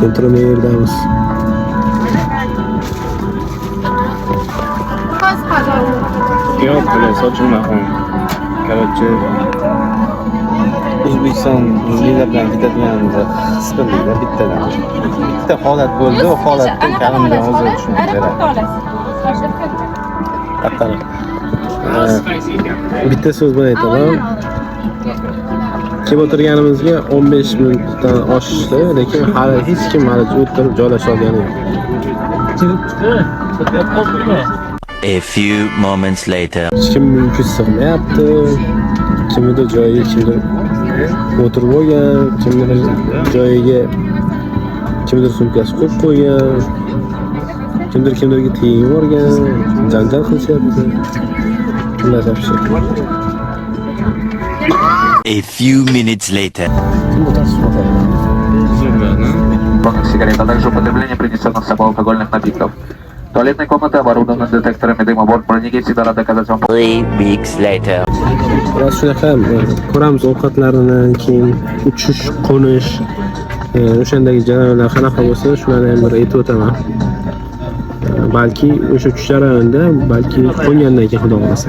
Sentromeerdamiz. Yo'q, bular sochilmagan. Короче, O'zbekiston yillardan ketadiganimizni his qildik-da bittadan. Bitta holat bo'ldi, o holatda kalimdan o'zi tushunib beradi. Bitta so'z bilan aytaman. Kelib o'tirganimizga 15 minutdan oshdi, lekin hali hech kim o'tirib joylasha olgani yo'q. A few moments later. Hech kim mumkin sig'mayapti. Kimnidir joyiga kimdir o'tirib olgan, kimdir joyiga kimdir sumkasi qo'yib qo'ygan, kimdirga tegib yuborgan, janjal qilishyapti. Bunday topishdi. A few minutes later. Сигарет, а также употребление принесенных с собой алкогольных напитков. Туалетная комната оборудована детекторами дыма. Борт бронегейси дара доказать вам. 3 weeks later. Biroz shunaqa ko'ramiz ovqatlarini, keyin uchish, qo'nish, o'shandagi jarayonlar qanaqa bo'lsa, shularni ham bir aytib o'taman. Balki o'sha uchish jarayonida, balki qo'ngandan keyin xudo xolasa.